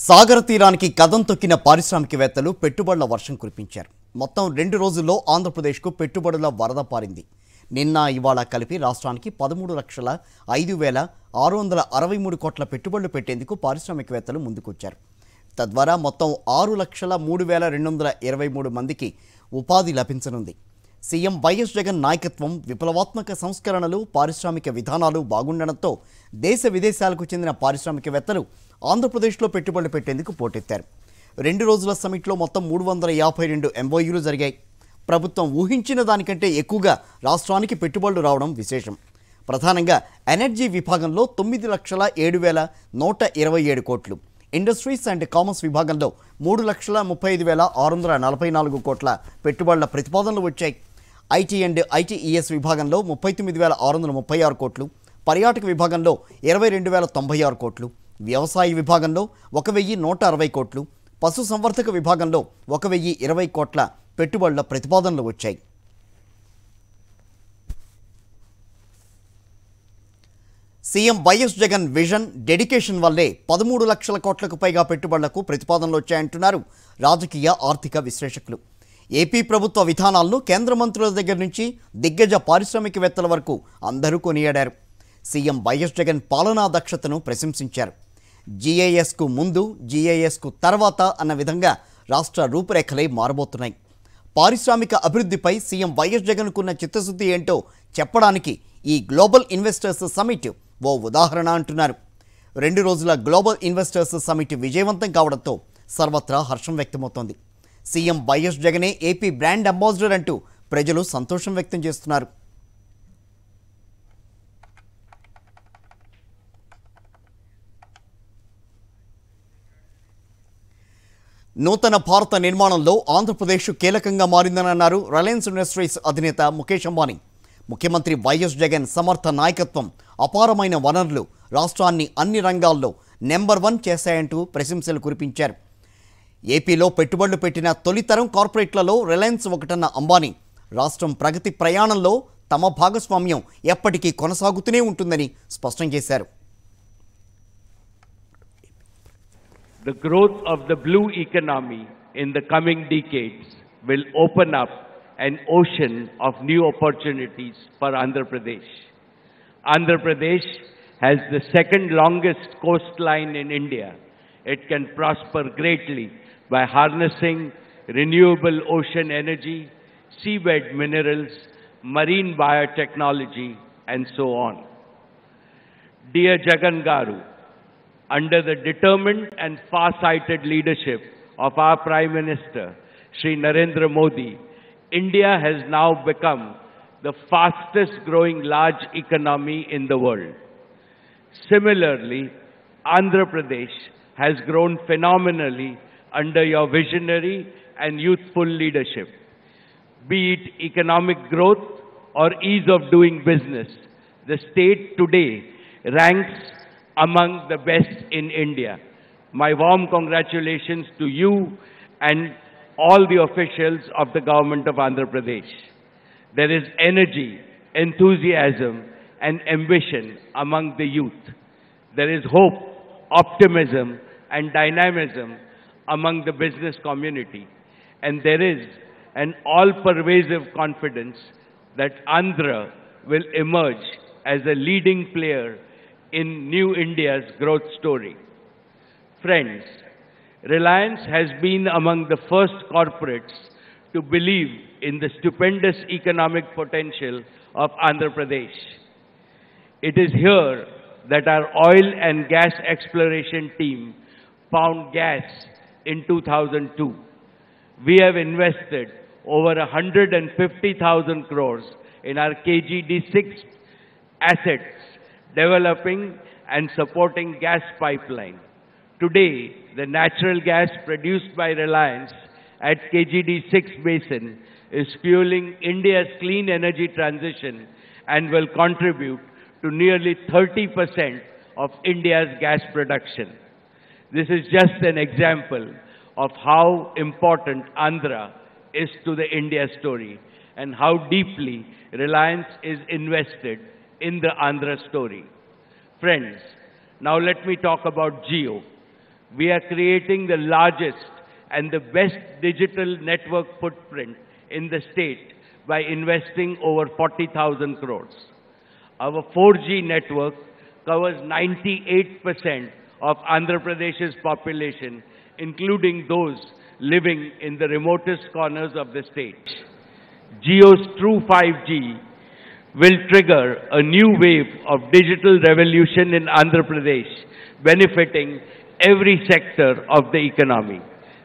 సాగర తీరానికి కదం తొక్కిన పారిశ్రామికవేత్తలు పెట్టుబడుల వర్షం కురిపించారు. మొత్తం 2 రోజుల్లో ఆంధ్రప్రదేశ్కు పెట్టుబడుల వరద పారింది. నిన్న ఇవాళ కలిపి రాష్ట్రానికి 13,05,663 కోట్ల పెట్టుబడులు పెట్టేందుకు పారిశ్రామికవేత్తలు ముందుకొచ్చారు. తద్వారా మొత్తం 6,03,223 మందికి ఉపాధి లభించనుంది. సీఎం వైఎస్ జగన్ నాయకత్వం, విప్లవాత్మక సంస్కరణలు, పారిశ్రామిక విధానాలు బాగుండడంతో దేశ విదేశాలకు చెందిన పారిశ్రామికవేత్తలు ఆంధ్రప్రదేశ్లో పెట్టుబడులు పెట్టేందుకు పోటెత్తారు. 2 రోజుల సమిట్లో మొత్తం 352 ఎంఓయూలు జరిగాయి. ప్రభుత్వం ఊహించిన దానికంటే ఎక్కువగా రాష్ట్రానికి పెట్టుబడులు రావడం విశేషం. ప్రధానంగా ఎనర్జీ విభాగంలో 9,07,127 కోట్లు, ఇండస్ట్రీస్ అండ్ కామర్స్ విభాగంలో 3,35,644 కోట్ల పెట్టుబడుల ప్రతిపాదనలు వచ్చాయి. ఐటీ అండ్ ఐటీఈఎస్ విభాగంలో 39,636 కోట్లు, పర్యాటక విభాగంలో 22,096 కోట్లు, వ్యవసాయ విభాగంలో 1,160 కోట్లు, పశుసంవర్ధక విభాగంలో 1,020 కోట్ల పెట్టుబడుల ప్రతిపాదనలు వచ్చాయి. CM YS Jagan vision, dedication వల్లే 13 లక్షల కోట్లకు పైగా పెట్టుబడులకు ప్రతిపాదనలు వచ్చాయంటున్నారు రాజకీయ ఆర్థిక విశ్లేషకులు. ఏపీ ప్రభుత్వ విధానాలను కేంద్ర మంత్రుల దగ్గర నుంచి దిగ్గజ పారిశ్రామికవేత్తల వరకు అందరూ కొనియాడారు. సీఎం వైఎస్ జగన్ పాలనా దక్షతను ప్రశంసించారు. జీఏఎస్కు ముందు, జీఏఎస్కు తర్వాత అన్న విధంగా రాష్ట్ర రూపురేఖలే మారబోతున్నాయి. పారిశ్రామిక అభివృద్ధిపై సీఎం వైఎస్ జగన్కున్న చిత్తశుద్ధి ఏంటో చెప్పడానికి ఈ గ్లోబల్ ఇన్వెస్టర్స్ సమిట్ ఓ ఉదాహరణ అంటున్నారు. 2 రోజుల గ్లోబల్ ఇన్వెస్టర్స్ సమిట్ విజయవంతం కావడంతో సర్వత్రా హర్షం వ్యక్తమవుతోంది. సీఎం వైఎస్ జగనే ఏపీ బ్రాండ్ అంబాసిడర్ అంటూ ప్రజలు సంతోషం వ్యక్తం చేస్తున్నారు. నూతన భారత నిర్మాణంలో ఆంధ్రప్రదేశ్ కీలకంగా మారిందని అన్నారు రిలయన్స్ ఇండస్ట్రీస్ అధినేత ముఖేష్ అంబానీ. ముఖ్యమంత్రి వైఎస్ జగన్ సమర్థ నాయకత్వం, అపారమైన వనరులు రాష్ట్రాన్ని అన్ని రంగాల్లో నెంబర్ 1 చేశాయంటూ ప్రశంసలు కురిపించారు. ఏపీలో పెట్టుబడులు పెట్టిన తొలితరం కార్పొరేట్లలో రిలయన్స్ ఒకటన్న అంబానీ, రాష్ట్రం ప్రగతి ప్రయాణంలో తమ భాగస్వామ్యం ఎప్పటికీ కొనసాగుతూనే ఉంటుందని స్పష్టం చేశారు. The growth of the blue economy in the coming decades will open up an ocean of new opportunities for Andhra Pradesh. Andhra Pradesh has the second longest coastline in India. It can prosper greatly by harnessing renewable ocean energy, seabed minerals, marine biotechnology, and so on. Dear Jagan Garu, under the determined and far-sighted leadership of our Prime Minister, Shri Narendra Modi, India has now become the fastest growing large economy in the world. Similarly, Andhra Pradesh has grown phenomenally under your visionary and youthful leadership. Be it economic growth or ease of doing business, the state today ranks among the best in India. My warm congratulations to you and all the officials of the government of Andhra Pradesh. There is energy, enthusiasm, and ambition among the youth. There is hope, optimism, and dynamism among the business community. And there is an all-pervasive confidence that Andhra will emerge as a leading player in New India's growth story. Friends, Reliance has been among the first corporates to believe in the stupendous economic potential of Andhra Pradesh. It is here that our oil and gas exploration team found gas in 2002. We have invested over 150,000 crores in our KGD6 assets, developing and supporting gas pipeline. Today, the natural gas produced by Reliance at KGD6 basin is fueling India's clean energy transition and will contribute to nearly 30% of India's gas production. This is just an example of how important Andhra is to the India story and how deeply Reliance is invested in the Andhra story. Friends, now let me talk about Geo. We are creating the largest and the best digital network footprint in the state by investing over 40,000 crores. Our 4G network covers 98% of Andhra Pradesh's population, including those living in the remotest corners of the state. Jio's true 5G will trigger a new wave of digital revolution in Andhra Pradesh, benefiting every sector of the economy.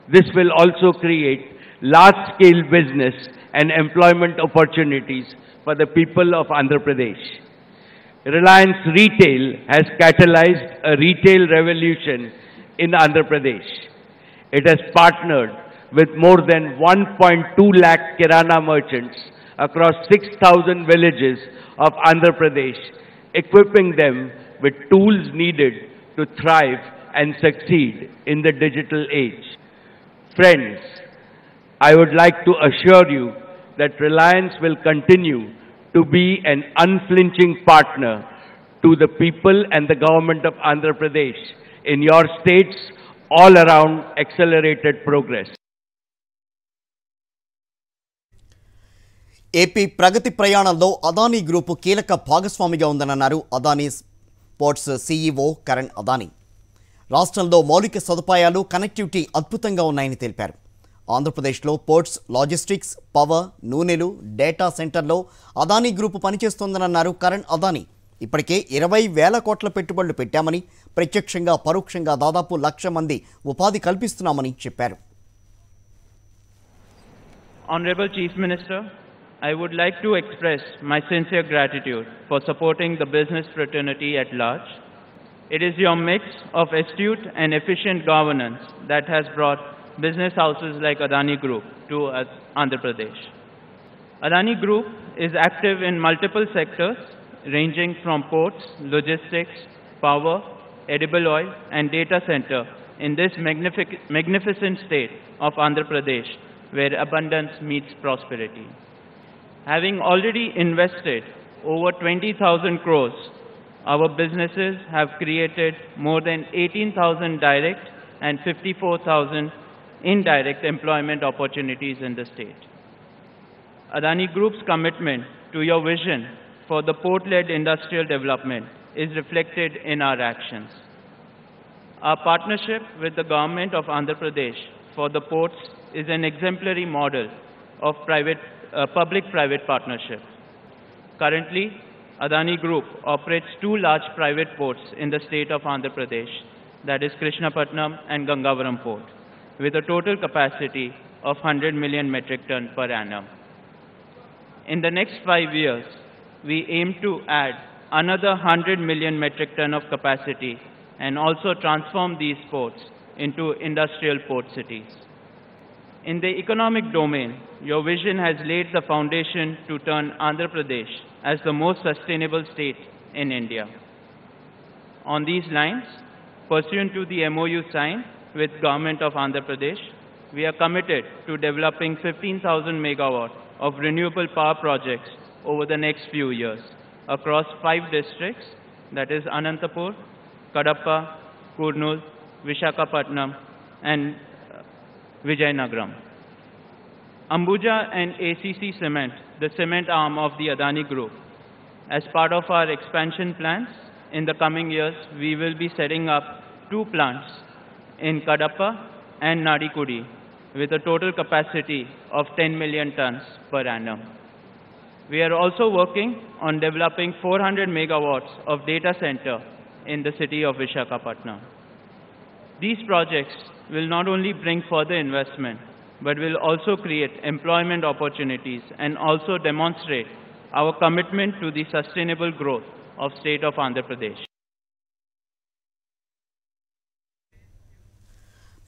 This will also create large-scale business and employment opportunities for the people of Andhra Pradesh. Reliance Retail has catalyzed a retail revolution in Andhra Pradesh. It has partnered with more than 1.2 lakh Kirana merchants across 6,000 villages of Andhra Pradesh, equipping them with tools needed to thrive and succeed in the digital age. Friends, I would like to assure you that Reliance will continue to be an unflinching partner to the people and the government of Andhra Pradesh in your states all around accelerated progress. AP ప్రగతి ప్రయాణంలో Adani group కీలక భాగస్వామిగా ఉందన్నారు Adani ports CEO Karan Adani. రాష్ట్రంలో మౌలిక సదుపాయాలు connectivity అద్భుతంగా ఉన్నాయని తెలిపారు. ఆంధ్రప్రదేశ్లో పోర్ట్స్, లాజిస్టిక్స్, పవర్, నూనెలు, డేటా సెంటర్లో అదానీ గ్రూపు పనిచేస్తోందన్నారు కరణ్ అదానీ. ఇప్పటికే 20,000 కోట్ల పెట్టుబడులు పెట్టామని, ప్రత్యక్షంగా పరోక్షంగా దాదాపు 1,00,000 మంది ఉపాధి కల్పిస్తున్నామని చెప్పారు. Honorable Chief Minister, I would like to express my sincere gratitude for supporting the business fraternity at large. It is your mix of astute and efficient governance that has brought business houses like Adani Group to Andhra Pradesh. Adani Group is active in multiple sectors ranging from ports, logistics, power, edible oil and data center in this magnificent state of Andhra Pradesh where abundance meets prosperity. Having already invested over 20,000 crores, our businesses have created more than 18,000 direct and 54,000 indirect employment opportunities in the state. Adani Group's commitment to your vision for the port-led industrial development is reflected in our actions. Our partnership with the government of Andhra Pradesh for the ports is an exemplary model of public-private partnership. Currently, Adani Group operates 2 large private ports in the state of Andhra Pradesh, that is Visakhapatnam and Gangavaram port, with a total capacity of 100 million metric ton per annum. In the next 5 years, we aim to add another 100 million metric ton of capacity and also transform these ports into industrial port cities. In the economic domain, your vision has laid the foundation to turn Andhra Pradesh as the most sustainable state in India. On these lines, pursuant to the MOU signed with Government of Andhra Pradesh, we are committed to developing 15,000 megawatts of renewable power projects over the next few years across 5 districts, that is Anantapur, Kadapa, Kurnool, Visakhapatnam and Vijayanagaram. Ambuja and ACC Cement, the cement arm of the Adani Group. As part of our expansion plans, in the coming years, we will be setting up 2 plants in Kadapa and Nadikudi with a total capacity of 10 million tons per annum. We are also working on developing 400 megawatts of data center in the city of Visakhapatnam. These projects will not only bring further investment, but will also create employment opportunities and also demonstrate our commitment to the sustainable growth of state of Andhra Pradesh.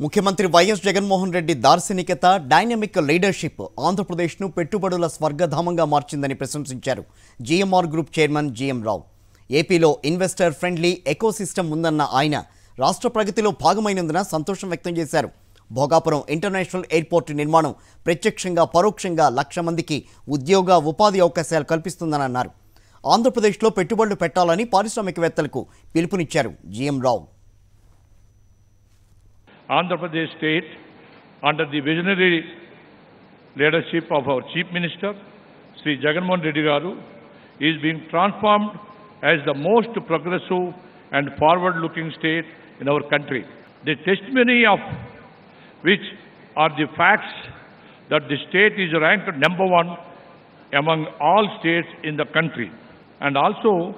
ముఖ్యమంత్రి YS Jaganmohan Reddy దార్శనికత, dynamic leadership ఆంధ్రప్రదేశ్ను పెట్టుబడుల స్వర్గధామంగా మార్చిందని ప్రశంసించారు GMR group chairman GM Rao. ఏపీలో investor friendly ecosystem ఉందన్న ఆయన రాష్ట్ర ప్రగతిలో భాగమైనందున సంతోషం వ్యక్తం చేశారు. భోగాపురం ఇంటర్నేషనల్ ఎయిర్పోర్ట్ నిర్మాణం ప్రత్యక్షంగా పరోక్షంగా 1,00,000 మందికి ఉద్యోగ ఉపాధి అవకాశాలు కల్పిస్తుందని అన్నారు. ఆంధ్రప్రదేశ్లో పెట్టుబడులు పెట్టాలని పారిశ్రామికవేత్తలకు పిలుపునిచ్చారు GM Rao. Andhra Pradesh state, under the visionary leadership of our Chief Minister, Sri Jagan Garu, is being transformed as the most progressive and forward-looking state in our country. The testimony of which are the facts that the state is ranked number one among all states in the country. And also,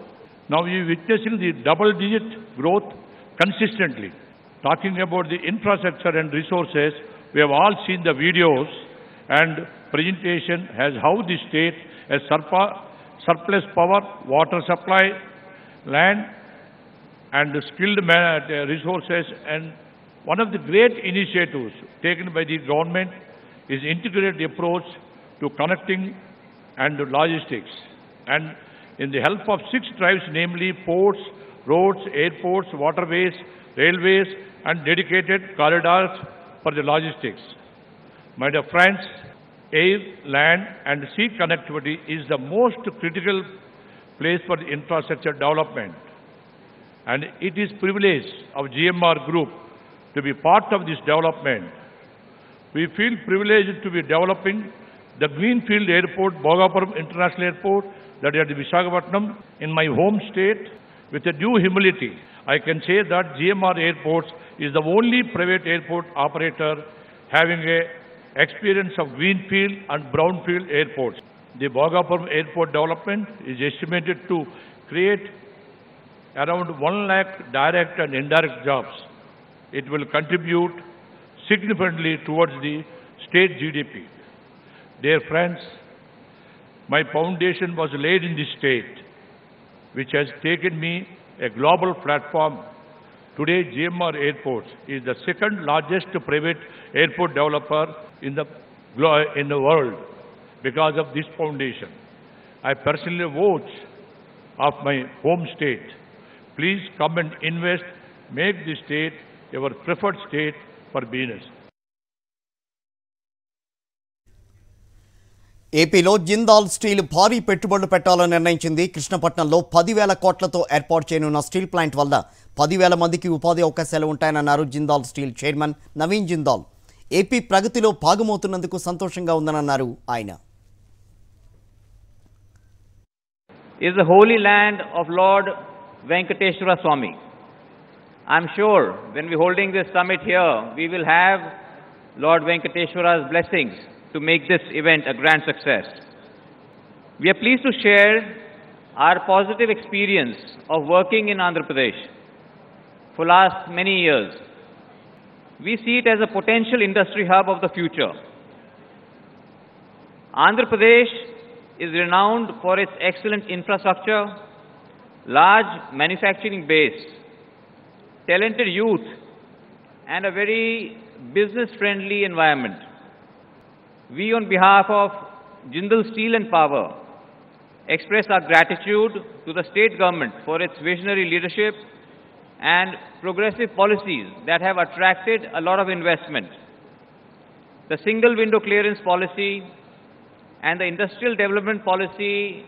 now we are witnessing the double-digit growth consistently. Talking about the infrastructure and resources, we have all seen the videos and presentation as how the state has surplus power, water supply, land, and skilled resources. And one of the great initiatives taken by the government is integrated approach to connecting and logistics. And in the help of 6 drives, namely ports, roads, airports, waterways, railways, and dedicated corridors for the logistics. My dear friends, air, land, and sea connectivity is the most critical place for the infrastructure development. And it is privilege of GMR Group to be part of this development. We feel privileged to be developing the Greenfield Airport, Bhogapuram International Airport, that is at Visakhapatnam, in my home state. With a due humility, I can say that GMR Airports is the only private airport operator having a experience of Greenfield and Brownfield airports. The Bhogapuram Airport development is estimated to create around 1 lakh direct and indirect jobs. It will contribute significantly towards the state GDP. Dear friends, my foundation was laid in this state, which has taken me a global platform. Today, GMR Airports is the second largest private airport developer in the world because of this foundation. I personally vote of my home state. Please come and invest, make this state your preferred state for business. ఏపీలో Jindal steel భారీ పెట్టుబడులు పెట్టాలని నిర్ణయించింది. కృష్ణపట్నంలో 10,000 కోట్లతో ఏర్పాటు చేయనున్న steel plant వల్ల 10,000 మందికి ఉపాధి అవకాశాలు ఉంటాయన్నారు Jindal steel chairman Naveen Jindal. AP ప్రగతిలో భాగమవుతున్నందుకు సంతోషంగా ఉందన్నారు ఆయన. Is the holy land of Lord Venkateshwara Swami. I'm sure when we're holding this summit here, we will have Lord Venkateshwara's blessings to make this event a grand success. We are pleased to share our positive experience of working in Andhra Pradesh for last many years. We see it as a potential industry hub of the future. Andhra Pradesh is renowned for its excellent infrastructure, large manufacturing base, talented youth, and a very business-friendly environment. We, on behalf of Jindal Steel and Power, express our gratitude to the state government for its visionary leadership and progressive policies that have attracted a lot of investment. The single window clearance policy and the industrial development policy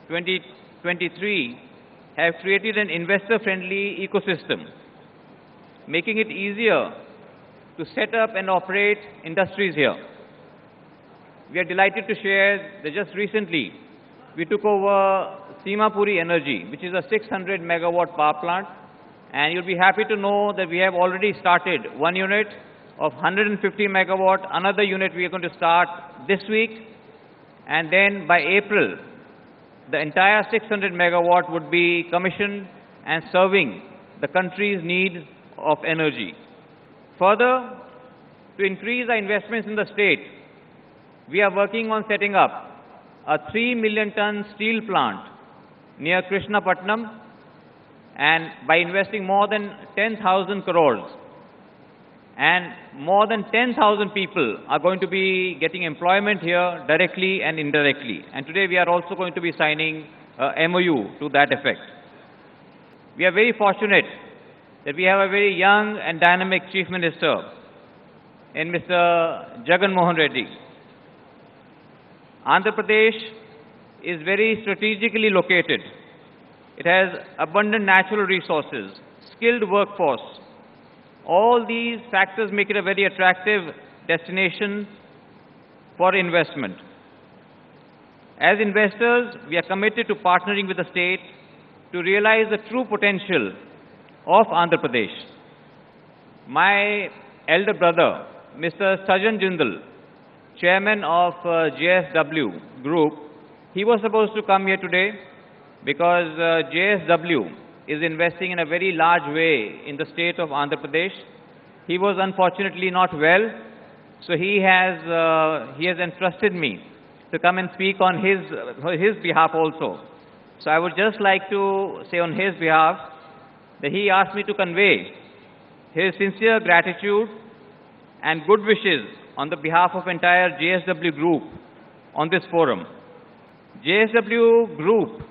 2023 have created an investor-friendly ecosystem, making it easier to set up and operate industries here. We are delighted to share that just recently we took over Simapuri Energy, which is a 600 megawatt power plant, and you'll be happy to know that we have already started one unit of 150 megawatt. Another unit we are going to start this week, and then by April, the entire 600 megawatt would be commissioned and serving the country's need of energy. Further, to increase our investments in the state, we are working on setting up a 3 million ton steel plant near Krishnapatnam, and by investing more than 10,000 crores. And more than 10,000 people are going to be getting employment here directly and indirectly. And today we are also going to be signing a MOU to that effect. We are very fortunate that we have a very young and dynamic Chief Minister in Mr. Jagan Reddy. Andhra Pradesh is very strategically located. It has abundant natural resources, skilled workforce, All these factors make it a very attractive destination for investment. As investors, we are committed to partnering with the state to realize the true potential of Andhra Pradesh. My elder brother, Mr. Sajan Jindal, chairman of JSW Group, he was supposed to come here today because JSW is investing in a very large way in the state of Andhra Pradesh. He was unfortunately not well, so he has entrusted me to come and speak on his behalf also. So I would just like to say on his behalf that he asked me to convey his sincere gratitude and good wishes on the behalf of entire JSW Group on this forum. JSW Group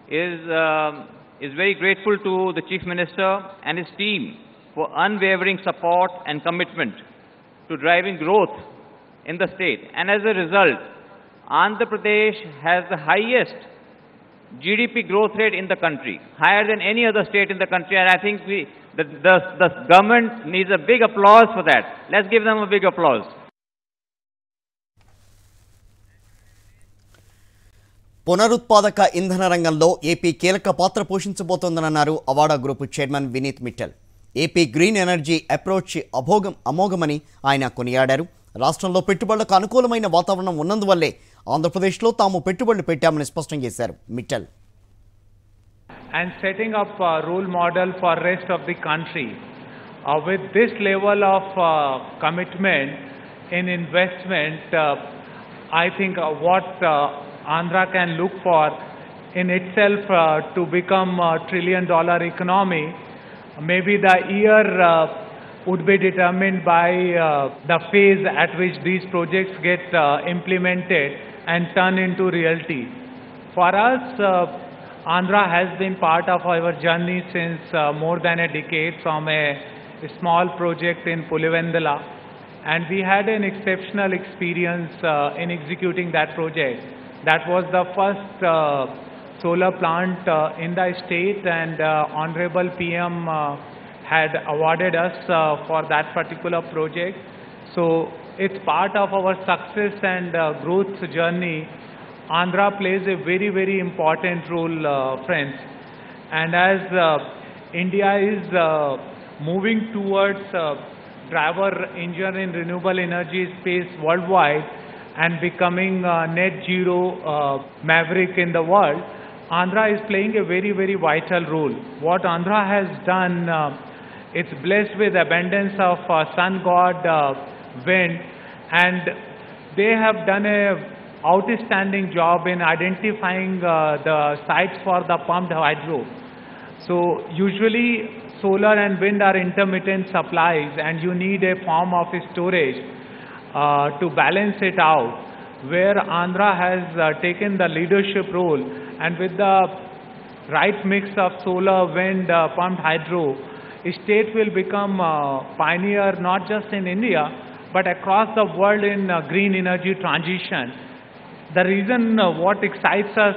is very grateful to the Chief Minister and his team for unwavering support and commitment to driving growth in the state. And as a result, Andhra Pradesh has the highest GDP growth rate in the country, higher than any other state in the country, and I think the government needs a big applause for that. Let's give them a big applause. పునరుత్పాదక ఇంధన రంగంలో AP కీలక పాత్ర పోషించబోతోందన్నారు Avaada group chairman Vineet Mittal. AP green energy approach అమోఘమని ఆయన కొనియాడారు. రాష్ట్రంలో పెట్టుబడులకు అనుకూలమైన వాతావరణం ఉన్నందువల్లే ఆంధ్రప్రదేశ్లో తాము పెట్టుబడులు పెట్టామని స్పష్టం చేశారు Mittal. And setting up a role model for rest of the country. With this level of commitment in investment, I think what Andhra can look for in itself to become a $1 trillion economy, maybe the year would be determined by the phase at which these projects get implemented and turn into reality. For us, Andhra has been part of our journey since more than a decade, from a small project in Pulivendala, and we had an exceptional experience in executing that project. That was the first solar plant in the state, and Honorable PM had awarded us for that particular project. So it's part of our success and growth journey. Andhra plays a very, very important role, friends. And as India is moving towards driver engine in renewable energy space worldwide and becoming net zero maverick in the world, Andhra is playing a very, very vital role. What Andhra has done, it's blessed with abundance of sun god, wind, and they have done a outstanding job in identifying the sites for the pumped hydro. So usually solar and wind are intermittent supplies, and you need a form of storage to balance it out, where Andhra has taken the leadership role, and with the right mix of solar, wind, pumped hydro, state will become pioneer not just in India but across the world in green energy transition. The reason what excites us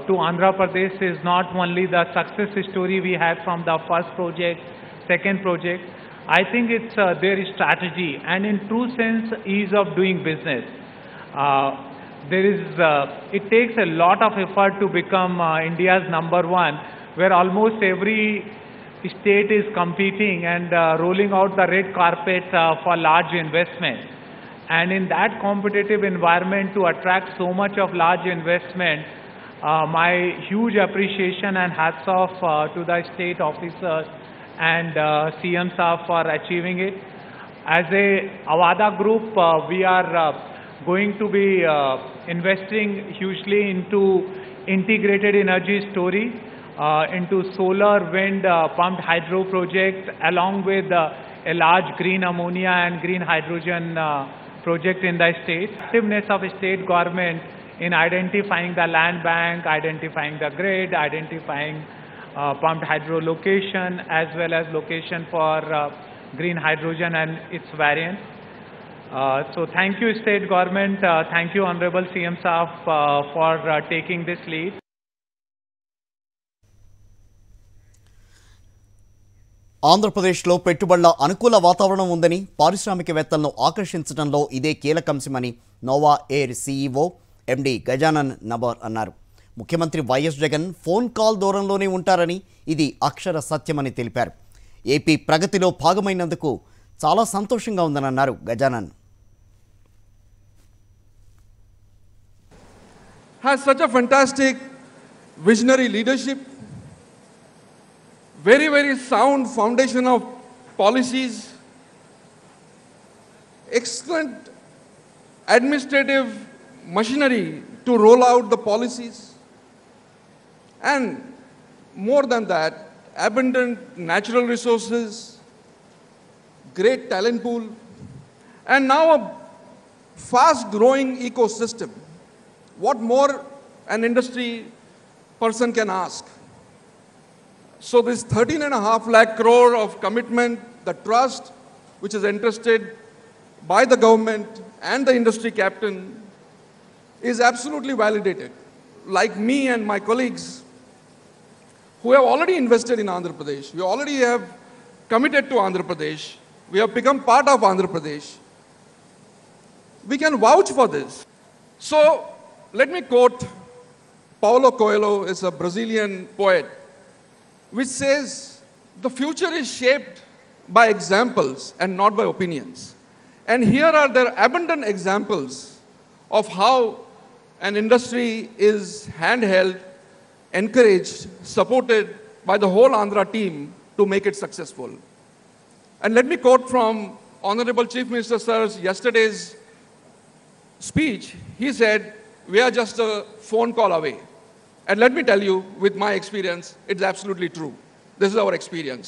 to Andhra Pradesh is not only the success story we had from the first project, second project. I think it's their strategy and in true sense ease of doing business. It takes a lot of effort to become India's number one, where almost every state is competing and rolling out the red carpet for large investment. And in that competitive environment, to attract so much of large investment, my huge appreciation and hats off to the state officers and CM Saab for achieving it. As a Avada group, we are going to be investing hugely into integrated energy story, into solar, wind, pumped hydro project, along with a large green ammonia and green hydrogen project in the state. Activeness of state government in identifying the land bank, identifying the grid, identifying pumped hydro location, as well as location for green hydrogen and its variants. So thank you, state government. Thank you, Honorable CM Saab, for taking this lead. ఆంధ్రప్రదేశ్లో పెట్టుబడుల అనుకూల వాతావరణం ఉందని, పారిశ్రామికవేత్తలను ఆకర్షించడంలో ఇదే కీలకంశమని Nova Air CEO MD Gajanan Nabar అన్నారు. ముఖ్యమంత్రి వైఎస్ జగన్ ఫోన్ కాల్ దూరంలోనే ఉంటారని, ఇది అక్షర సత్యమని తెలిపారు. ఏపీ ప్రగతిలో భాగమైనందుకు చాలా సంతోషంగా ఉందని అన్నారు Gajanan. Has such a fantastic visionary leadership, very, very sound foundation of policies, excellent administrative machinery to roll out the policies, and more than that, abundant natural resources, great talent pool, and now a fast-growing ecosystem. What more an industry person can ask? So this 13.5 lakh crore of commitment, the trust which is entrusted by the government and the industry captain is absolutely validated. Like me and my colleagues who have already invested in Andhra Pradesh, we already have committed to Andhra Pradesh, we have become part of Andhra Pradesh. We can vouch for this. So let me quote Paulo Coelho, is a Brazilian poet, which says, "The future is shaped by examples and not by opinions." And here are there abundant examples of how an industry is handheld, encouraged, supported by the whole Andhra team to make it successful. And let me quote from Honorable Chief Minister Sir's yesterday's speech. He said, "We are just a phone call away." And let me tell you, with my experience, it's absolutely true. This is our experience.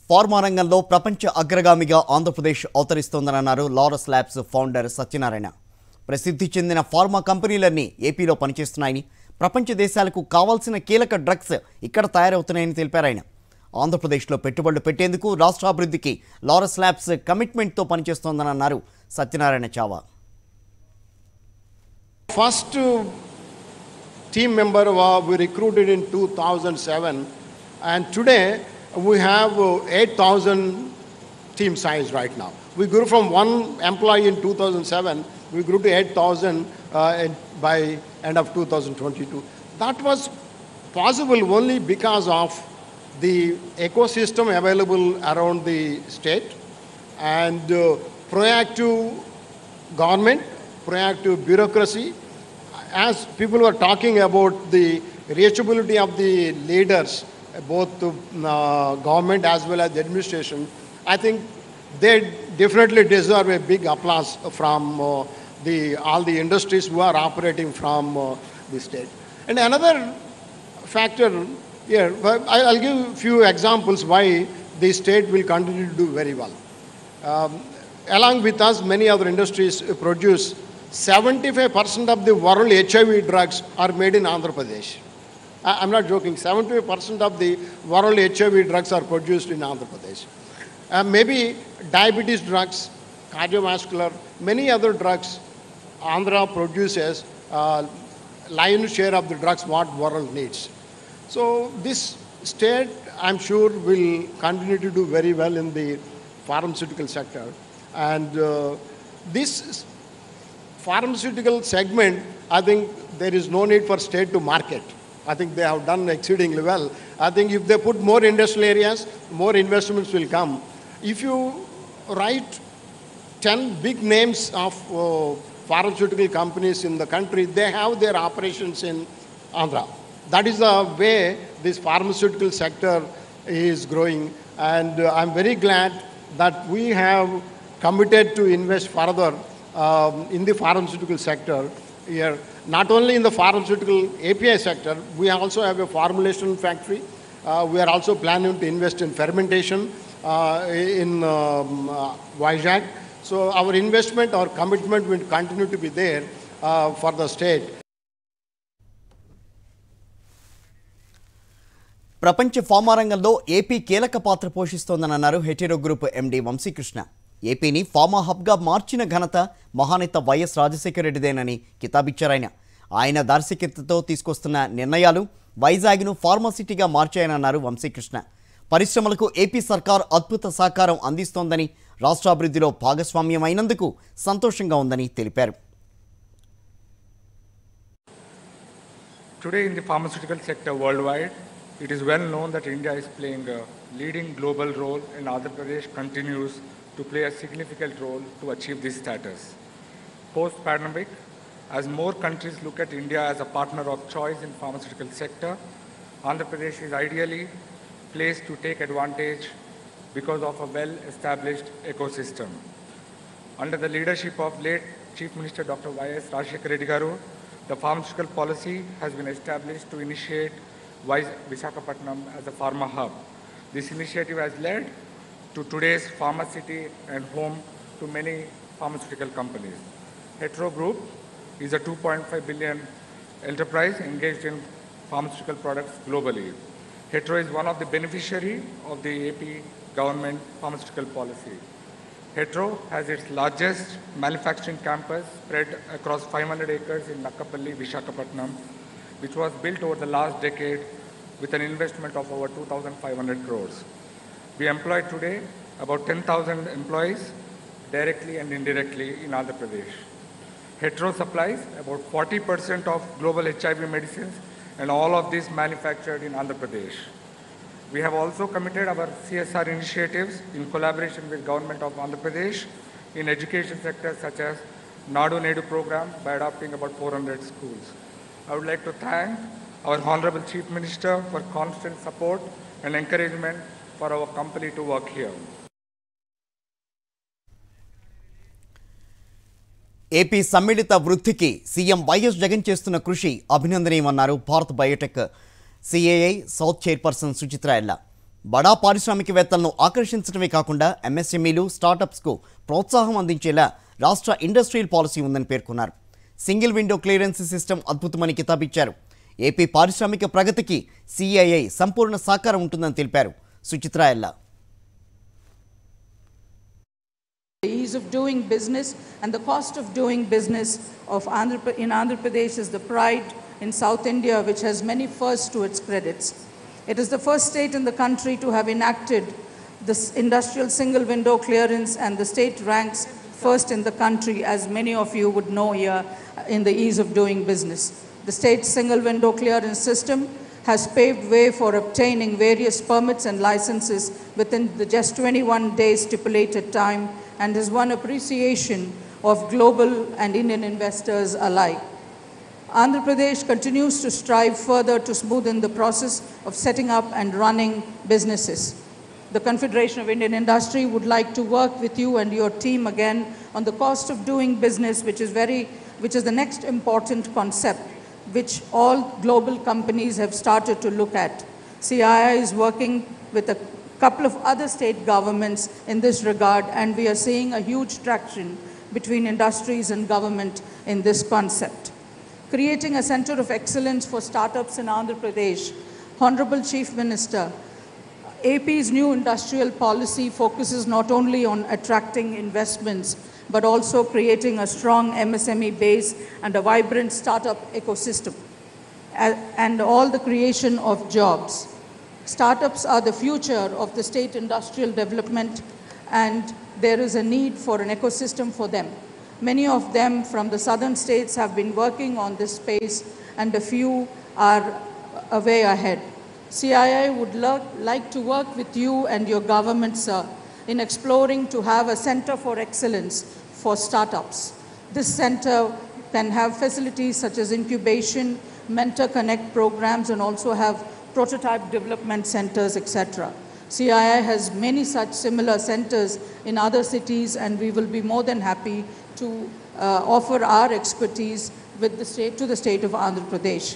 Pharma రంగంలో ప్రపంచ అగ్రగామిగా ఆంధ్రప్రదేశ్ అవతరిస్తోందని అన్నారు Laurus labs founder Satyanarayana. ప్రసిద్ధి చెందిన pharma కంపెనీలన్నీ ఏపీలో పనిచేస్తున్నాయని, ప్రపంచ దేశాలకు కావాల్సిన కీలక డ్రగ్స్ ఇక్కడ తయారవుతున్నాయని తెలిపారు ఆయన. ఆంధ్రప్రదేశ్లో పెట్టుబడులు పెట్టేందుకు రాష్ట్రాభివృద్ధికి లారస్ ల్యాబ్స్ కమిట్మెంట్తో పనిచేస్తోందని అన్నారు Satyanarayana Chhaava. First team member we recruited in 2007, and today we have 8,000 team size right now. We grew from 1 employee in 2007, we grew to 8,000 by end of 2022. That was possible only because of the ecosystem available around the state and proactive government, proactive bureaucracy. As people were talking about the reachability of the leaders, both government as well as the administration, I think they definitely deserve a big applause from all the industries who are operating from the state. And another factor here, I'll give a few examples why the state will continue to do very well. Along with us, many other industries produce 75% of the world HIV drugs are made in Andhra Pradesh. I'm not joking. 75% of the world HIV drugs are produced in Andhra Pradesh. Maybe diabetes drugs, cardiovascular, many other drugs, Andhra produces lion's share of the drugs what world needs. So this state, I'm sure, will continue to do very well in the pharmaceutical sector. And this pharmaceutical segment, I think there is no need for state to market. I think they have done exceedingly well. I think if they put more industrial areas, more investments will come. If you write 10 big names of pharmaceutical companies in the country, they have their operations in Andhra. That is the way this pharmaceutical sector is growing, and I'm very glad that we have committed to invest further in the pharmaceutical sector here. Not only in the pharmaceutical API sector, we also have a formulation factory. We are also planning to invest in fermentation in Vizag. So our investment, our commitment will continue to be there for the state. ప్రపంచ pharma రంగంలో AP కీలక పాత్ర పోషిస్తోందని అన్నారు hetero group ఎండి వంశీకృష్ణ. ఏపీని pharma హబ్గా మార్చిన ఘనత మహానేత వైఎస్ రాజశేఖర రెడ్డిదేనని కితాబిచ్చారాయన. ఆయన దర్శకత్వంతో తీసుకొస్తున్న నిర్ణయాలు వైజాగ్ను ఫార్మాసిటీగా మార్చాయనన్నారు వంశీకృష్ణ. పరిశ్రమలకు ఏపీ సర్కార్ అద్భుత సహకారం అందిస్తోందని, రాష్ట్రాభివృద్ధిలో భాగస్వామ్యం అయినందుకు సంతోషంగా ఉందని తెలిపారు. Today in the pharmaceutical sector worldwide, it is well known that India is playing a leading global role and Andhra Pradesh continues to play a significant role to achieve this status. Post-pandemic, as more countries look at India as a partner of choice in pharmaceutical sector, Andhra Pradesh is ideally placed to take advantage because of a well-established ecosystem. Under the leadership of late Chief Minister Dr. Y.S. Rajshekar Reddy Garu, the pharmaceutical policy has been established to initiate Visakhapatnam as a pharma hub. This initiative has led to today's pharma city and home to many pharmaceutical companies. Hetero Group is a 2.5 billion enterprise engaged in pharmaceutical products globally. Hetero is one of the beneficiaries of the AP government pharmaceutical policy. Hetero has its largest manufacturing campus spread across 500 acres in Nakkapalli, Visakhapatnam, which was built over the last decade with an investment of over 2,500 crores. We employ today about 10,000 employees directly and indirectly in Andhra Pradesh. Hetero supplies about 40% of global HIV medicines and all of this manufactured in Andhra Pradesh. We have also committed our CSR initiatives in collaboration with Government of Andhra Pradesh in education sectors such as Nadu Nedu program by adopting about 400 schools. I would like to thank our Honorable Chief Minister for constant support and encouragement for our company to work here. AP సమ్మిళిత వృద్ధికి CM YS Jagan చేస్తున్న కృషి అభినందనీయమన్నారు Bharat Biotech CII south chairperson Suchitra Ella. బడా పారిశ్రామికవేత్తలను ఆకర్షించడమే కాకుండా ఎంఎస్ఎంఈలు, స్టార్టప్స్కు ప్రోత్సాహం అందించేలా రాష్ట్ర ఇండస్ట్రియల్ పాలసీ ఉందని పేర్కొన్నారు. సింగిల్ విండో క్లియరెన్స్ సిస్టమ్ అద్భుతమని కితాబిచ్చారు. ఏపీ పారిశ్రామిక ప్రగతికి సిఐఐ సంపూర్ణ సహకారం ఉంటుందని తెలిపారు సుచిత్ర ఎల్లా. The ease of doing business and the cost of doing business in Andhra Pradesh is the pride in South India, which has many firsts to its credits. It is the first state in the country to have enacted this industrial single window clearance, and the state ranks first in the country, as many of you would know here, in the ease of doing business. The state's single window clearance system has paved way for obtaining various permits and licenses within the just 21 days stipulated time, and has won appreciation of global and Indian investors alike. Andhra Pradesh continues to strive further to smoothen the process of setting up and running businesses. The Confederation of Indian Industry would like to work with you and your team again on the cost of doing business, which is the next important concept which all global companies have started to look at. CII is working with a couple of other state governments in this regard, and we are seeing a huge traction between industries and government in this concept. Creating a center of excellence for startups in Andhra Pradesh. Honorable Chief Minister, AP's new industrial policy focuses not only on attracting investments, but also creating a strong MSME base and a vibrant startup ecosystem, and all the creation of jobs. Startups are the future of the state industrial development, and there is a need for an ecosystem for them. Many of them from the southern states have been working on this space, and a few are way ahead. CII would like to work with you and your government, sir, in exploring to have a center for excellence for startups. This center can have facilities such as incubation, mentor connect programs, and also have prototype development centers, etc. CII has many such similar centers in other cities, and we will be more than happy to offer our expertise with the state to the state of Andhra Pradesh.